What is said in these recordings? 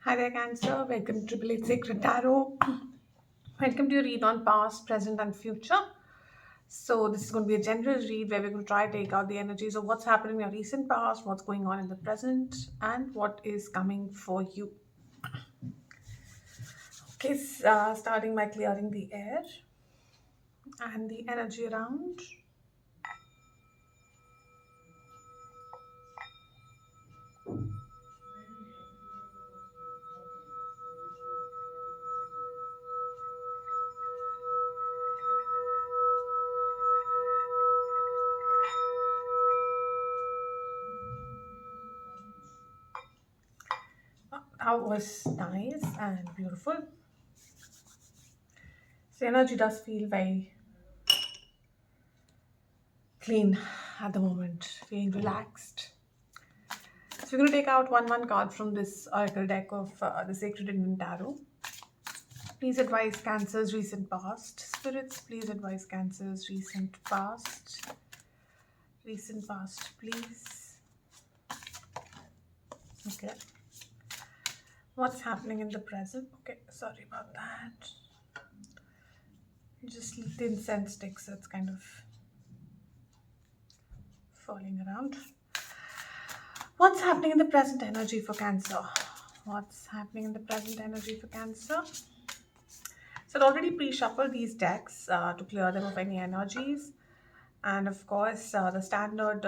Hi there, Cancer. Welcome to Triple Eight Sacred Tarot. Welcome to your read on past, present, and future. So, this is going to be a general read where we're going to try to take out the energies of what's happened in your recent past, what's going on in the present, and what is coming for you. Okay, starting by clearing the air and the energy around. That was nice and beautiful. So, energy does feel very clean at the moment, feeling relaxed. So we're going to take out one card from this oracle deck of the Sacred Indian Tarot. Please advise Cancer's recent past. Spirits, please advise Cancer's recent past. Recent past, please. Okay. What's happening in the present? Okay, sorry about that. Just the incense stick, so it's kind of falling around. What's happening in the present energy for Cancer? What's happening in the present energy for Cancer? So I'd already pre-shuffled these decks to clear them of any energies. And of course, the standard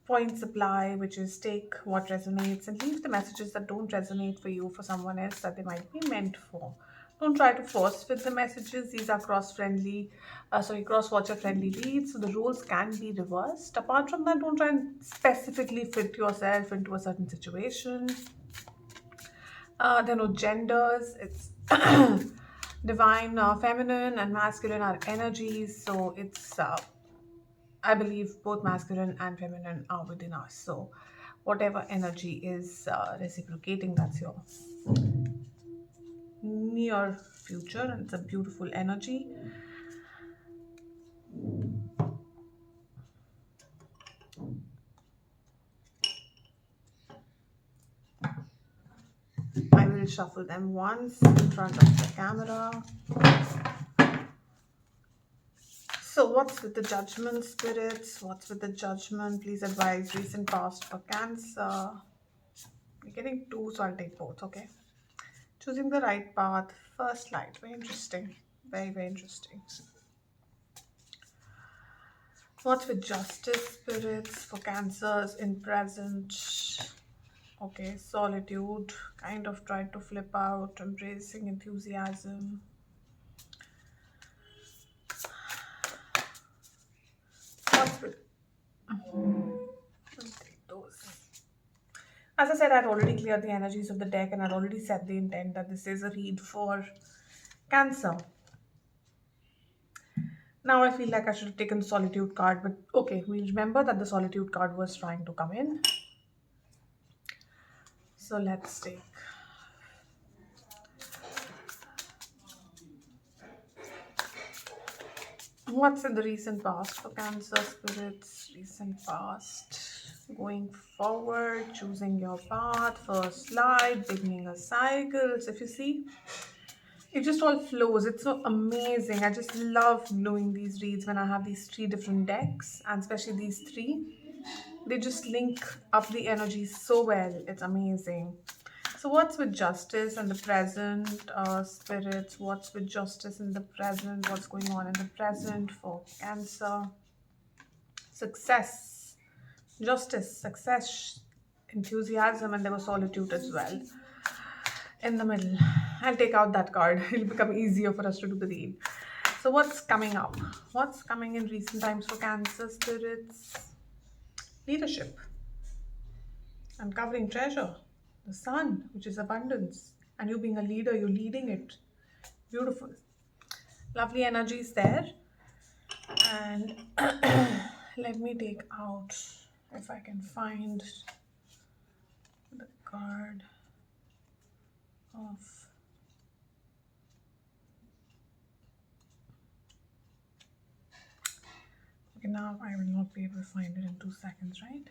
points apply, which is take what resonates and leave the messages that don't resonate for you for someone else that they might be meant for. Don't try to force fit the messages. These are cross-watcher friendly reads, so the roles can be reversed. Apart from that, don't try and specifically fit yourself into a certain situation. There are no genders. It's divine, feminine, and masculine are energies. So it's, I believe, both masculine and feminine are within us. So whatever energy is reciprocating, that's your near future, and it's a beautiful energy. I will shuffle them once in front of the camera. So what's with the judgment, spirits? What's with the judgment? Please advise recent past for Cancer. You're getting two, so I'll take both, okay? Choosing the right path, first light. Very interesting. Very interesting. What's with justice, spirits for Cancers in present? Okay, solitude. Kind of tried to flip out, embracing enthusiasm. What's with I'll take those. As I said, I'd already cleared the energies of the deck and I'd already set the intent that this is a read for Cancer. Now I feel like I should have taken the solitude card, but okay, we'll remember that the solitude card was trying to come in. So let's take. What's in the recent past for Cancer, spirits? Recent past. Going forward, choosing your path, first light, beginning a cycle. So if you see, it just all flows. It's so amazing. I just love doing these reads when I have these three different decks, and especially these three. They just link up the energy so well. It's amazing. So what's with justice and the present, spirits? What's with justice in the present? What's going on in the present for Cancer? Success, justice, success, enthusiasm, and there was solitude as well in the middle. I'll take out that card. It'll become easier for us to do the read. So what's coming up? What's coming in recent times for Cancer, spirits? Leadership, uncovering treasure, the sun, which is abundance, and you being a leader, you're leading it. Beautiful. Lovely energies there. And let me take out, if I can find the card of. Okay, now I will not be able to find it in 2 seconds, right?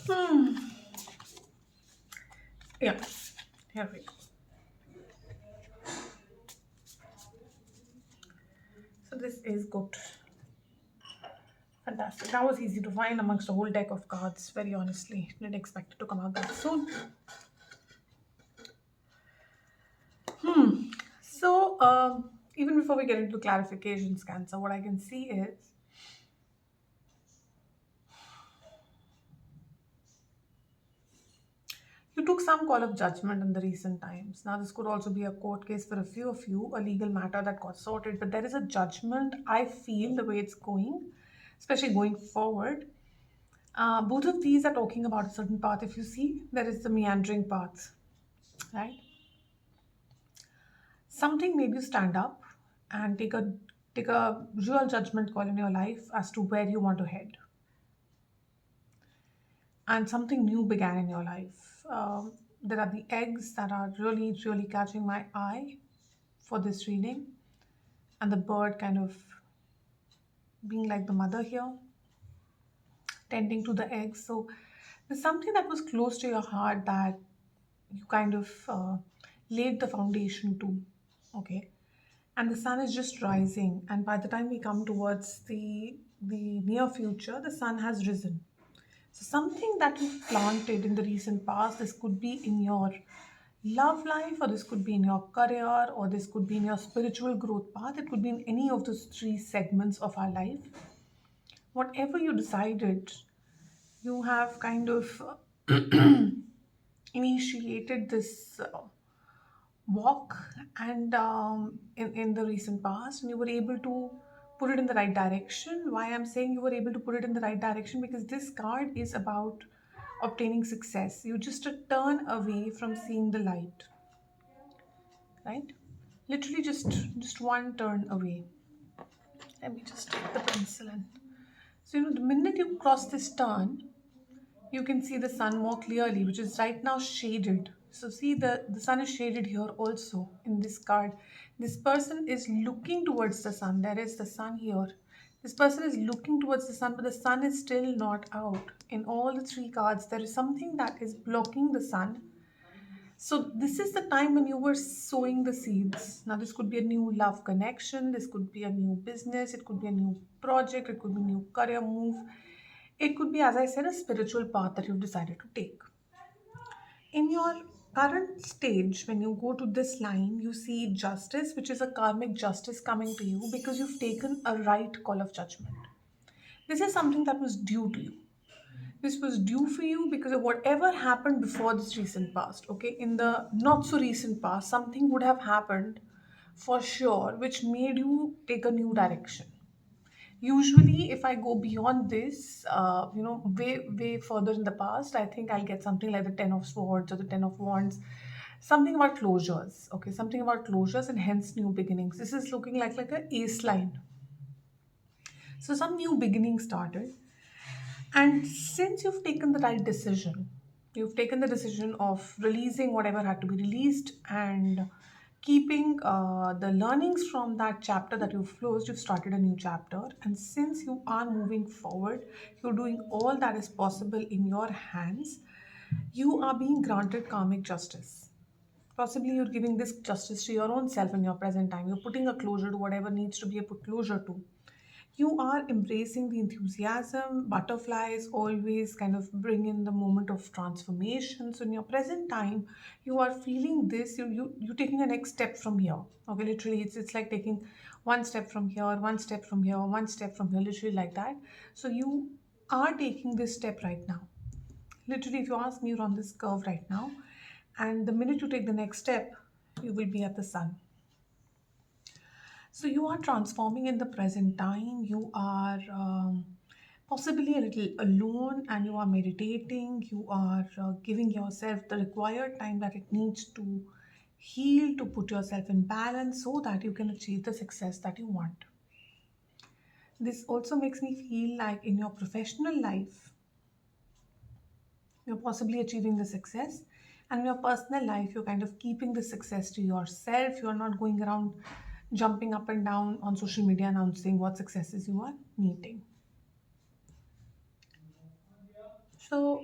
Hmm. Yeah, here we go. So this is good. Fantastic. That was easy to find amongst a whole deck of cards, very honestly. Didn't expect it to come out that soon. So, even before we get into clarifications, Cancer, what I can see is you took some call of judgment in the recent times. Now, this could also be a court case for a few of you, a legal matter that got sorted, but there is a judgment. I feel the way it's going, especially going forward. Both of these are talking about a certain path. If you see, there is the meandering path, right? Something made you stand up and take a real judgment call in your life as to where you want to head, and something new began in your life. There are the eggs that are really catching my eye for this reading, and the bird kind of being like the mother here, tending to the eggs. So there's something that was close to your heart that you kind of laid the foundation to. Okay, and the sun is just rising, and by the time we come towards the near future, the sun has risen. So something that you've planted in the recent past, this could be in your love life, or this could be in your career, or this could be in your spiritual growth path. It could be in any of those three segments of our life. Whatever you decided, you have kind of initiated this walk, and in the recent past, and you were able to put it in the right direction. Why I'm saying you were able to put it in the right direction, because this card is about obtaining success. You just a turn away from seeing the light, right? Literally just one turn away. Let me just take the pencil and, so the minute you cross this turn, you can see the sun more clearly, which is right now shaded. So see, the sun is shaded here also in this card. This person is looking towards the sun. There is the sun here. This person is looking towards the sun, but the sun is still not out. In all the three cards, there is something that is blocking the sun. So this is the time when you were sowing the seeds. Now this could be a new love connection, this could be a new business, it could be a new project, it could be a new career move. It could be, as I said, a spiritual path that you've decided to take. In your current stage, when you go to this line, you see justice, which is a karmic justice coming to you because you've taken a right call of judgment. This is something that was due to you. This was due for you because of whatever happened before this recent past. Okay, in the not so recent past, something would have happened for sure, which made you take a new direction. Usually, if I go beyond this, way further in the past, I think I'll get something like the Ten of Swords or the Ten of Wands, something about closures. Okay, something about closures and hence new beginnings. This is looking like a ace line. So some new beginning started, and since you've taken the right decision, you've taken the decision of releasing whatever had to be released and keeping the learnings from that chapter that you've closed, you've started a new chapter. And since you are moving forward, you're doing all that is possible in your hands, you are being granted karmic justice. Possibly you're giving this justice to your own self in your present time. You're putting a closure to whatever needs to be a put closure to. You are embracing the enthusiasm. Butterflies always kind of bring in the moment of transformation. So in your present time, you are feeling this. You're taking a next step from here. Okay, literally, it's like taking one step from here, one step from here, one step from here, literally like that. So you are taking this step right now. Literally, if you ask me, you're on this curve right now, and the minute you take the next step, you will be at the sun. So you are transforming in the present time. You are possibly a little alone, and you are meditating. You are giving yourself the required time that it needs to heal, to put yourself in balance so that you can achieve the success that you want. This also makes me feel like in your professional life, you're possibly achieving the success, and in your personal life, you're kind of keeping the success to yourself. You're not going around jumping up and down on social media announcing what successes you are meeting. So,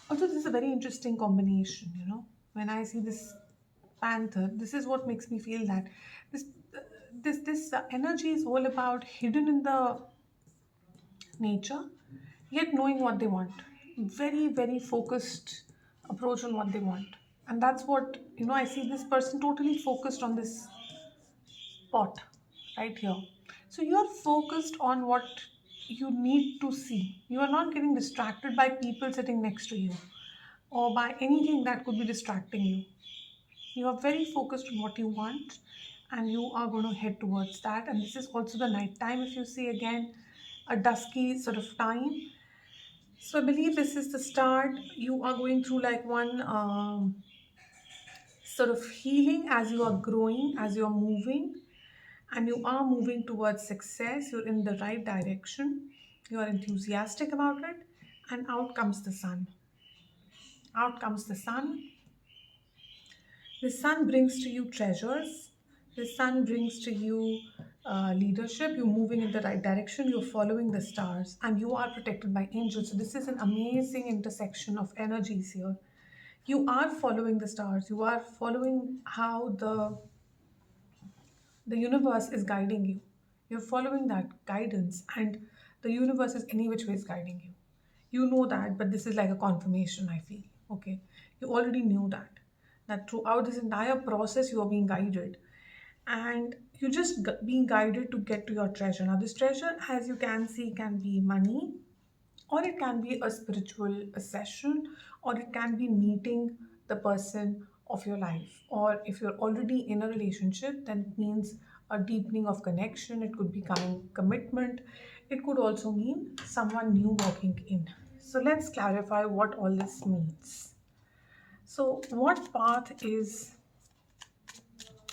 also, this is a very interesting combination, you know. When I see this panther, this is what makes me feel that this this energy is all about hidden in the nature, yet knowing what they want. Very, very focused approach on what they want. And that's what, you know, I see this person totally focused on this pot right here. So you're focused on what you need to see. You are not getting distracted by people sitting next to you or by anything that could be distracting you. You are very focused on what you want and you are going to head towards that. And this is also the night time, if you see again, a dusky sort of time. So I believe this is the start. You are going through like one sort of healing as you are growing, as you are moving, and you are moving towards success. You're in the right direction. You are enthusiastic about it, and out comes the sun. Out comes the sun. The sun brings to you treasures. The sun brings to you leadership. You're moving in the right direction. You're following the stars, and you are protected by angels. So this is an amazing intersection of energies here. You are following the stars. You are following how the universe is guiding you. You're following that guidance, and the universe is any which way is guiding you. You know that, but this is like a confirmation, I feel. Okay, you already knew that throughout this entire process you are being guided, and you're just being guided to get to your treasure. Now this treasure, as you can see, can be money, or it can be a spiritual session, or it can be meeting the person of your life. Or if you're already in a relationship, then it means a deepening of connection. It could be commitment. It could also mean someone new walking in. So let's clarify what all this means. So what path is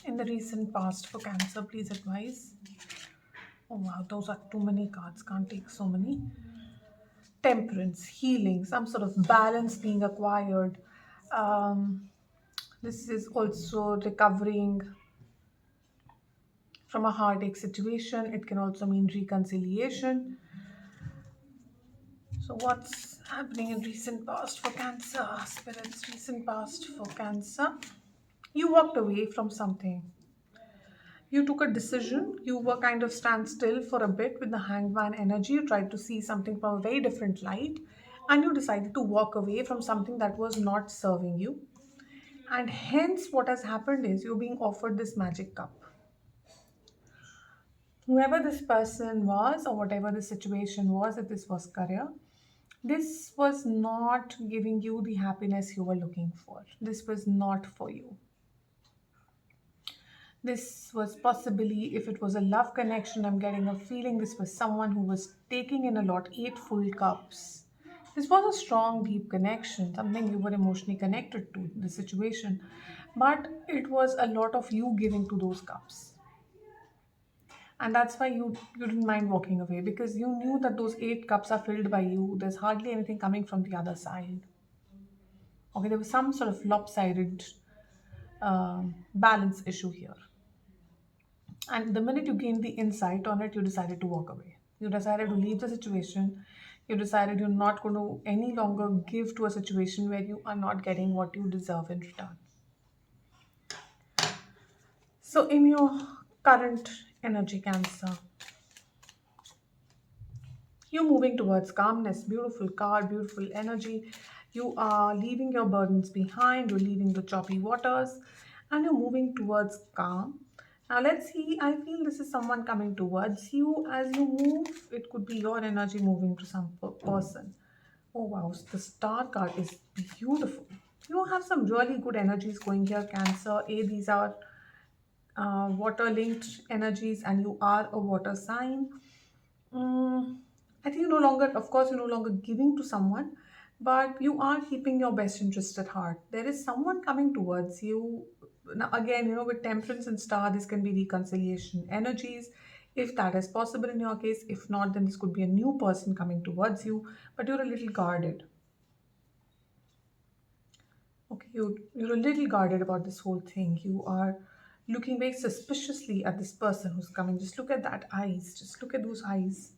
in the recent past for Cancer? Please advise. Oh wow, those are too many cards, can't take so many. Temperance, healing, some sort of balance being acquired. Um, this is also recovering from a heartache situation. It can also mean reconciliation. So, what's happening in recent past for Cancer? Spirits, recent past for Cancer. You walked away from something. You took a decision. You were kind of stand still for a bit with the hangman energy. You tried to see something from a very different light, and you decided to walk away from something that was not serving you. And hence, what has happened is you're being offered this magic cup. Whoever this person was, or whatever the situation was, if this was career, this was not giving you the happiness you were looking for. This was not for you. This was possibly, if it was a love connection, I'm getting a feeling this was someone who was taking in a lot, 8 full cups. This was a strong, deep connection, something you were emotionally connected to, the situation. But it was a lot of you giving to those cups. And that's why you didn't mind walking away, because you knew that those 8 cups are filled by you. There's hardly anything coming from the other side. Okay, there was some sort of lopsided balance issue here. And the minute you gained the insight on it, you decided to walk away. You decided to leave the situation. You decided you're not going to any longer give to a situation where you are not getting what you deserve in return. So, in your current energy, Cancer, you're moving towards calmness. Beautiful card, beautiful energy. You are leaving your burdens behind, you're leaving the choppy waters, and you're moving towards calm. Now, let's see. I feel this is someone coming towards you as you move. It could be your energy moving to some person. Oh, wow. The star card is beautiful. You have some really good energies going here, Cancer. These are water linked energies, and you are a water sign. Mm, I think you no longer, of course, you're no longer giving to someone, but you are keeping your best interest at heart. There is someone coming towards you. Now, again, you know, with temperance and star, this can be reconciliation energies, if that is possible in your case. If not, then this could be a new person coming towards you, but you're a little guarded. Okay, you're a little guarded about this whole thing. You are looking very suspiciously at this person who's coming. Just look at that eyes. Just look at those eyes.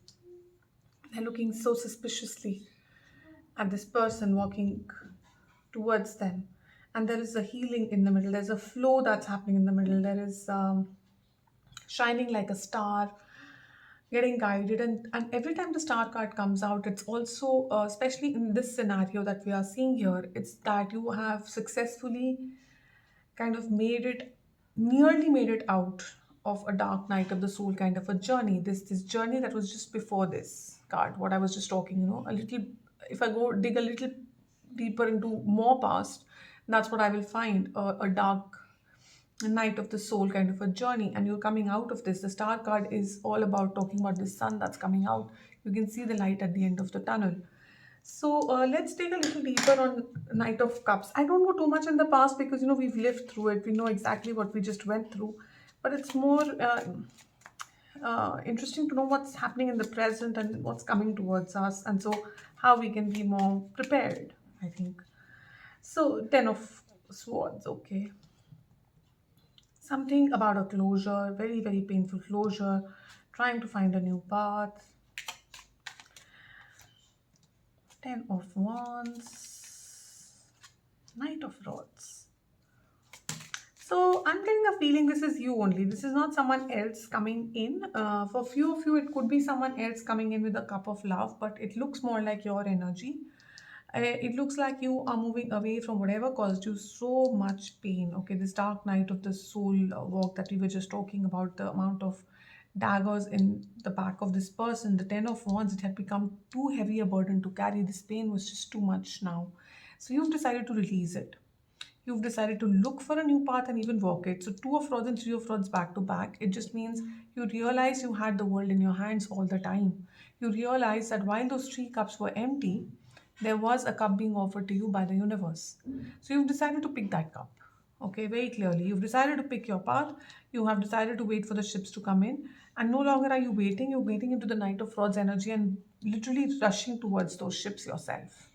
They're looking so suspiciously. and this person walking towards them, and there is a healing in the middle, there's a flow that's happening in the middle, there is shining like a star, getting guided. And every time the star card comes out, it's also especially in this scenario that we are seeing here, it's that you have successfully kind of made it, nearly made it out of a dark night of the soul kind of a journey, this journey that was just before this card, what I was just talking, a little, if I go dig a little deeper into more past, that's what I will find, a dark night of the soul kind of a journey, and you're coming out of this. The star card is all about talking about the sun that's coming out. You can see the light at the end of the tunnel. So let's take a little deeper on Knight of Cups. I don't know too much in the past because we've lived through it. We know exactly what we just went through, but it's more interesting to know what's happening in the present and what's coming towards us, and so how we can be more prepared, I think. So, Ten of Swords, okay. Something about a closure, very, very painful closure, trying to find a new path. Ten of Wands, Knight of Rods. So I'm getting a feeling this is you only. This is not someone else coming in. For few of you, it could be someone else coming in with a cup of love, but it looks more like your energy. It looks like you are moving away from whatever caused you so much pain. Okay, this dark night of the soul walk that we were just talking about, the amount of daggers in the back of this person, the Ten of Wands, it had become too heavy a burden to carry. This pain was just too much now. So you've decided to release it. You've decided to look for a new path and even walk it. So, Two of Rods and Three of Rods back to back. It just means you realize you had the world in your hands all the time. You realize that while those three cups were empty, there was a cup being offered to you by the universe. So, you've decided to pick that cup. Okay, very clearly. You've decided to pick your path. You have decided to wait for the ships to come in. And no longer are you waiting, you're waiting into the Knight of Rods energy and literally rushing towards those ships yourself.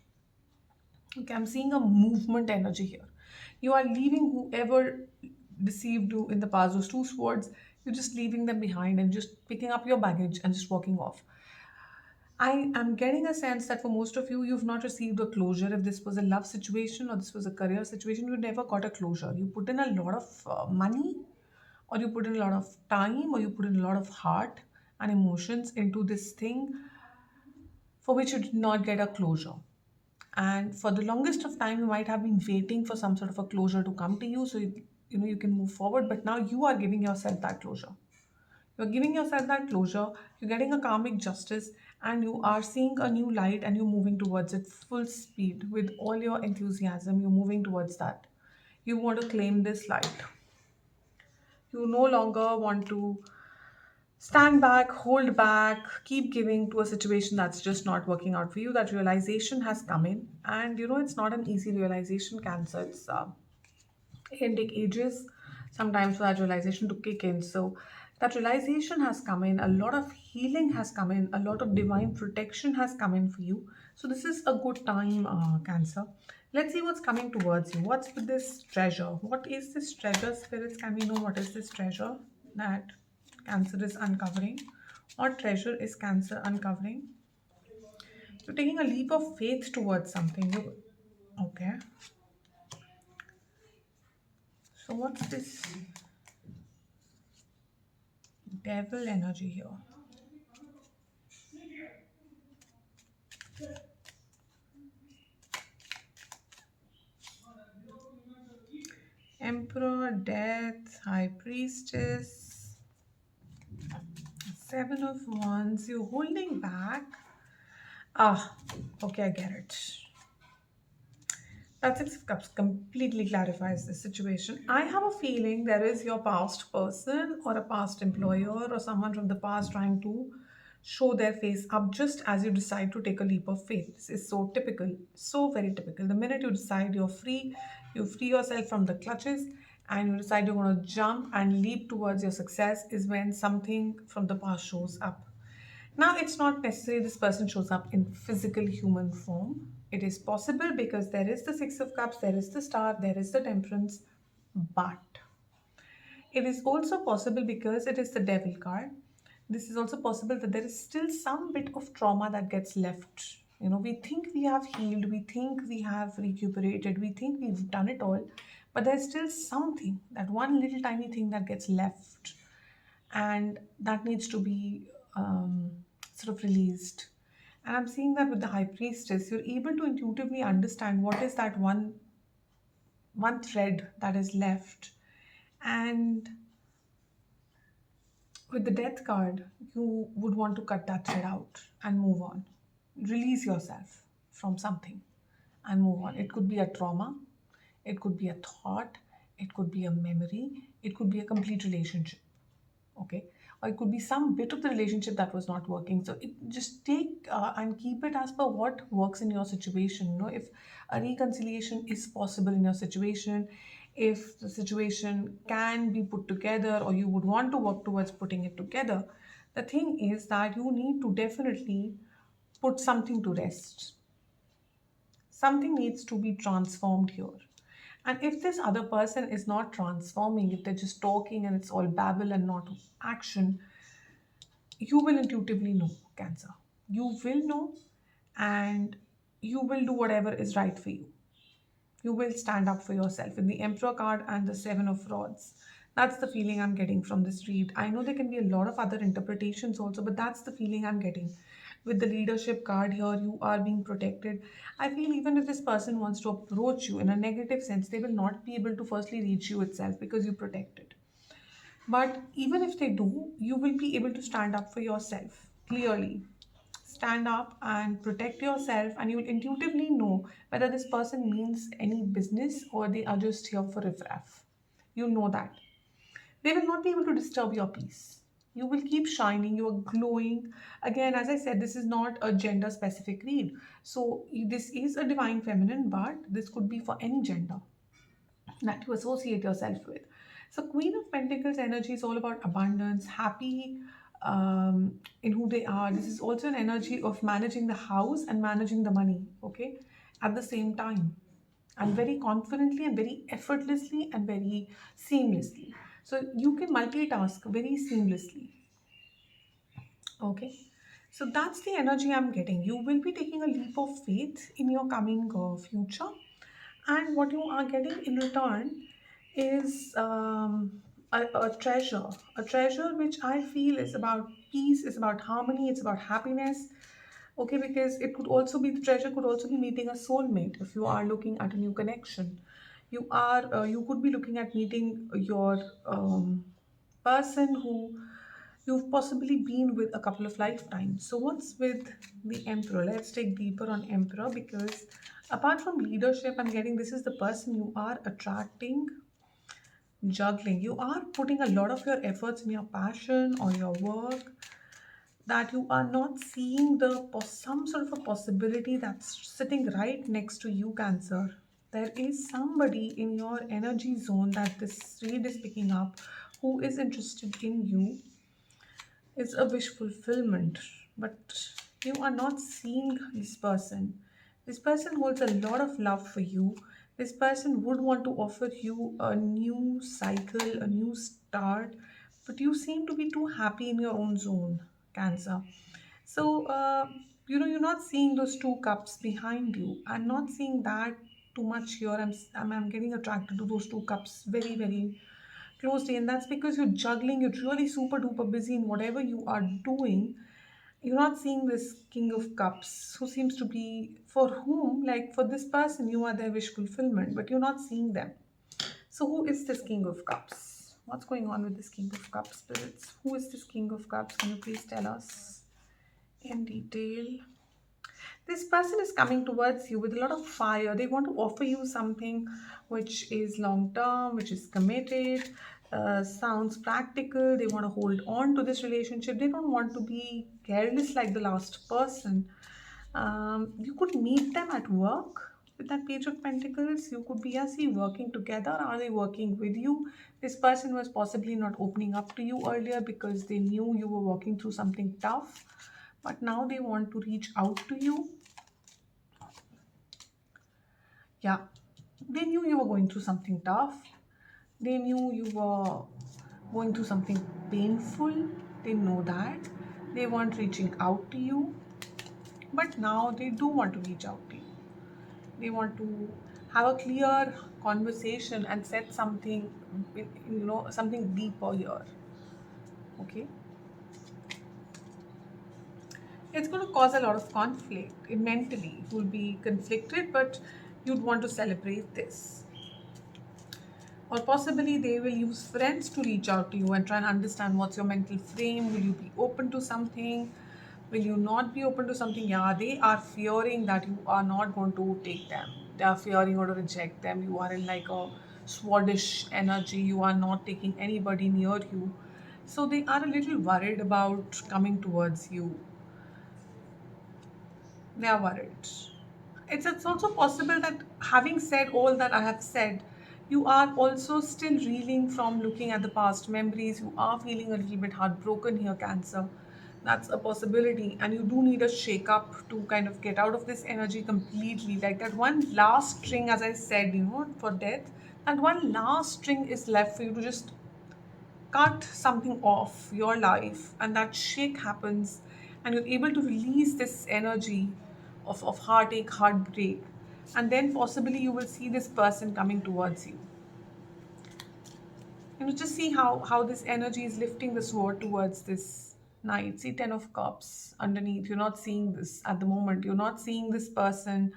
Okay, I'm seeing a movement energy here. You are leaving whoever deceived you in the past, those two swords, you're just leaving them behind and just picking up your baggage and just walking off. I am getting a sense that for most of you, you've not received a closure. If this was a love situation or this was a career situation, you never got a closure. You put in a lot of money, or you put in a lot of time, or you put in a lot of heart and emotions into this thing for which you did not get a closure. And for the longest of time, you might have been waiting for some sort of a closure to come to you so you can move forward. But now you are giving yourself that closure. You're giving yourself that closure, you're getting a karmic justice, and you are seeing a new light and you're moving towards it full speed with all your enthusiasm. You're moving towards that. You want to claim this light. You no longer want to stand back, hold back, keep giving to a situation that's just not working out for you. That realization has come in, and it's not an easy realization, Cancer. It can take ages sometimes for that realization to kick in. So that realization has come in, a lot of healing has come in, a lot of divine protection has come in for you. So this is a good time, Cancer. Let's see what's coming towards you. What's with this treasure? What is this treasure, spirits? Can we know what is this treasure that Cancer is uncovering? What treasure is Cancer uncovering? You're taking a leap of faith towards something. Okay. So what's this devil energy here? Emperor, Death, High Priestess, Seven of Wands. You're holding back. Ah, okay, I get it. That Six of Cups completely clarifies the situation. I have a feeling there is your past person or a past employer or someone from the past trying to show their face up just as you decide to take a leap of faith. This is so typical, so very typical. The minute you decide you're free, you free yourself from the clutches and you decide you're going to jump and leap towards your success is when something from the past shows up. Now, it's not necessary this person shows up in physical human form. It is possible because there is the Six of Cups, there is the Star, there is the Temperance, but it is also possible because it is the Devil card. This is also possible that there is still some bit of trauma that gets left. We think we have healed, we think we have recuperated, we think we've done it all, but there's still something, that one little tiny thing that gets left, and that needs to be sort of released. And I'm seeing that with the high priestess, you're able to intuitively understand what is that one thread that is left. And with the death card, you would want to cut that thread out and move on. Release yourself from something and move on. It could be a trauma, it could be a thought, it could be a memory, it could be a complete relationship. Okay, or it could be some bit of the relationship that was not working. So it just take and keep it as per what works in your situation. If a reconciliation is possible in your situation, if the situation can be put together, or you would want to work towards putting it together, the thing is that you need to definitely put something to rest. Something needs to be transformed here. And if this other person is not transforming, if they're just talking and it's all babble and not action, you will intuitively know, Cancer. You will know, and you will do whatever is right for you. You will stand up for yourself. In the Emperor card and the Seven of Rods, that's the feeling I'm getting from this read. I know there can be a lot of other interpretations also, but that's the feeling I'm getting. With the leadership card here, you are being protected. I feel even if this person wants to approach you in a negative sense, they will not be able to firstly reach you itself because you protect it. But even if they do, you will be able to stand up for yourself clearly. Stand up and protect yourself, and you will intuitively know whether this person means any business or they are just here for riffraff. You know that. They will not be able to disturb your peace. You will keep shining, you are glowing. Again, as I said, this is not a gender specific read. So, this is a divine feminine, but this could be for any gender that you associate yourself with. So, Queen of Pentacles energy is all about abundance, happy in who they are. This is also an energy of managing the house and managing the money, okay, at the same time, and very confidently and very effortlessly and very seamlessly. So, you can multitask very seamlessly, okay. So, that's the energy I'm getting. You will be taking a leap of faith in your coming future, and what you are getting in return is a treasure which I feel is about peace, is about harmony, it's about happiness. Okay, because it could also be, the treasure could also be meeting a soulmate. If you are looking at a new connection, you could be looking at meeting your person who you've possibly been with a couple of lifetimes. So, what's with the Emperor? Let's take deeper on Emperor, because apart from leadership, I'm getting this is the person you are attracting, juggling. You are putting a lot of your efforts in your passion or your work, that you are not seeing some sort of a possibility that's sitting right next to you, Cancer. There is somebody in your energy zone that this read is picking up who is interested in you. It's a wish fulfillment, but you are not seeing this person. This person holds a lot of love for you. This person would want to offer you a new cycle, a new start, but you seem to be too happy in your own zone, Cancer. So, you're not seeing those two cups behind you. I'm not seeing that too much here. I'm getting attracted to those two cups very, very closely, and that's because you're juggling. You're really super duper busy in whatever you are doing. You're not seeing this King of Cups, who seems to be, for whom, like for this person, you are their wish fulfillment, but you're not seeing them. So, who is this King of Cups? What's going on with this King of Cups, spirits? Who is this King of Cups? Can you please tell us in detail? This person is coming towards you with a lot of fire. They want to offer you something which is long term, which is committed, sounds practical. They want to hold on to this relationship. They don't want to be careless like the last person. You could meet them at work with that Page of Pentacles. You could be, yes, working together. Are they working with you? This person was possibly not opening up to you earlier because they knew you were working through something tough, but now they want to reach out to you. Yeah, they knew you were going through something tough. They knew you were going through something painful. They know that. They weren't reaching out to you. but now they do want to reach out to you. They want to have a clear conversation and set something, something deeper here. Okay, it's going to cause a lot of conflict mentally. You'll be conflicted, but you'd want to celebrate this. Or possibly they will use friends to reach out to you and try and understand what's your mental frame. Will you be open to something? Will you not be open to something? Yeah, they are fearing that you are not going to take them. They are fearing you to reject them. You are in like a swaddish energy. You are not taking anybody near you. So they are a little worried about coming towards you. They are worried. It's also possible that having said all that I have said, you are also still reeling from looking at the past memories. You are feeling a little bit heartbroken here, Cancer. That's a possibility, and you do need a shake up to kind of get out of this energy completely. Like that one last string, as I said, for death, that one last string is left for you to just cut something off your life, and that shake happens, and you're able to release this energy of heartache, heartbreak, and then possibly you will see this person coming towards you. Just see how this energy is lifting the sword towards this knight. See, 10 of cups underneath. You're not seeing this at the moment. You're not seeing this person.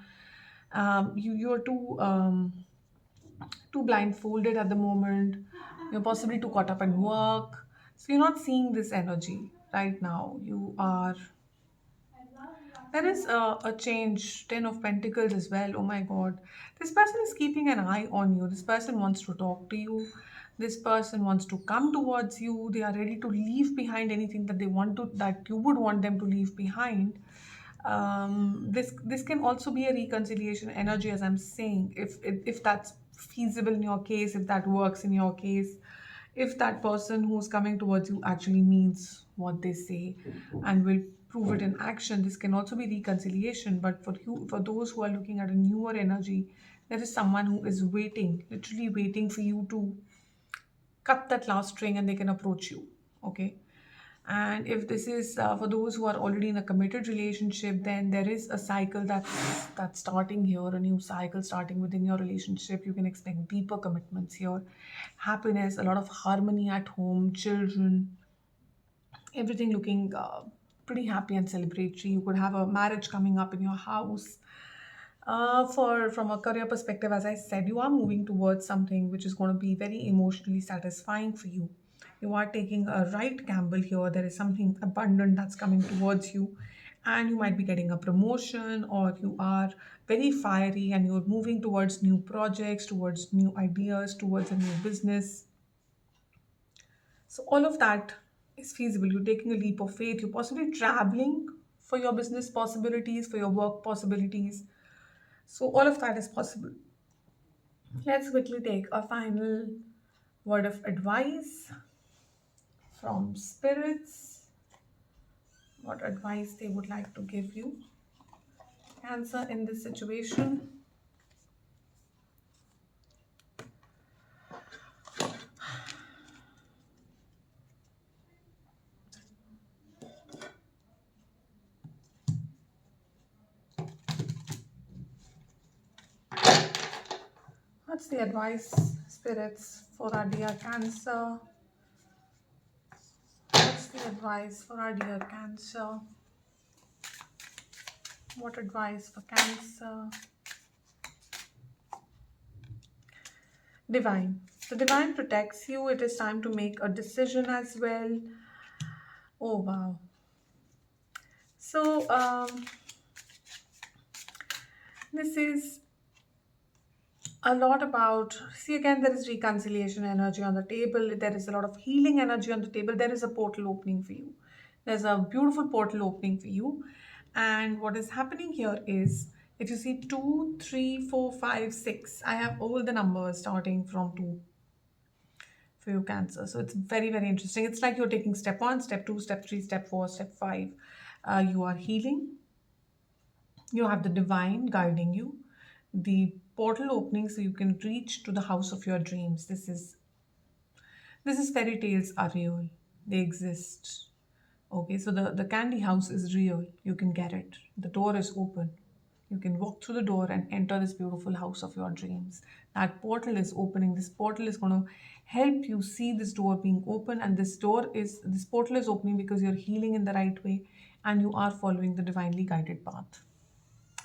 You're too blindfolded at the moment. You're possibly too caught up in work. So you're not seeing this energy right now. You are. There is a change. 10 of Pentacles as well. Oh my God. This person is keeping an eye on you. This person wants to talk to you. This person wants to come towards you. They are ready to leave behind anything that they want to, that you would want them to leave behind. This can also be a reconciliation energy, as I'm saying, if that's feasible in your case, if that works in your case, if that person who's coming towards you actually means what they say and will prove it in action. This can also be reconciliation. But for those who are looking at a newer energy, there is someone who is waiting, literally waiting for you to cut that last string and they can approach you. Okay. And if this is for those who are already in a committed relationship, then there is a cycle that's starting here, a new cycle starting within your relationship. You can expect deeper commitments here, happiness, a lot of harmony at home, children, everything looking pretty happy and celebratory. You could have a marriage coming up in your house. For From a career perspective, as I said, you are moving towards something which is going to be very emotionally satisfying for you. You are taking a right gamble here. There is something abundant that's coming towards you, and you might be getting a promotion, or you are very fiery and you're moving towards new projects, towards new ideas, towards a new business. So all of that is feasible. You're taking a leap of faith. You're possibly traveling for your business possibilities, for your work possibilities. So all of that is possible. Let's quickly take a final word of advice from spirits. What advice they would like to give you, Cancer, in this situation. What's the advice, spirits, for our dear Cancer? What's the advice for our dear Cancer? What advice for Cancer? Divine. The divine protects you. It is time to make a decision as well. Oh, wow. So, this is a lot about, see, again, there is reconciliation energy on the table. There is a lot of healing energy on the table. There is a portal opening for you. There's a beautiful portal opening for you. And what is happening here is, if you see 2, 3, 4, 5, 6, I have all the numbers starting from 2 for you, Cancer. So it's very, very interesting. It's like you're taking step 1, step 2, step 3, step 4, step 5. You are healing. You have the divine guiding you, the portal opening so you can reach to the house of your dreams. This is fairy tales are real. They exist. Okay, so the candy house is real. You can get it. The door is open. You can walk through the door and enter this beautiful house of your dreams. That portal is opening. This portal is going to help you see this door being open, and this portal is opening because you're healing in the right way and you are following the divinely guided path.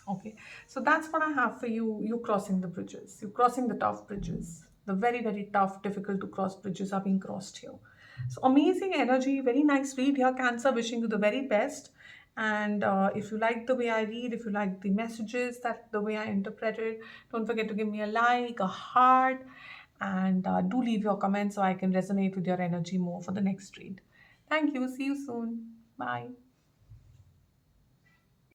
Okay, so that's what I have for you. You crossing the bridges, you crossing the tough bridges. The very, very tough, difficult to cross bridges are being crossed here. So amazing energy, very nice read here, Cancer. Wishing you the very best. And if you like the way I read, if you like the messages, that the way I interpret it, don't forget to give me a like, a heart, and do leave your comments so I can resonate with your energy more for the next read. Thank you. See you soon. Bye.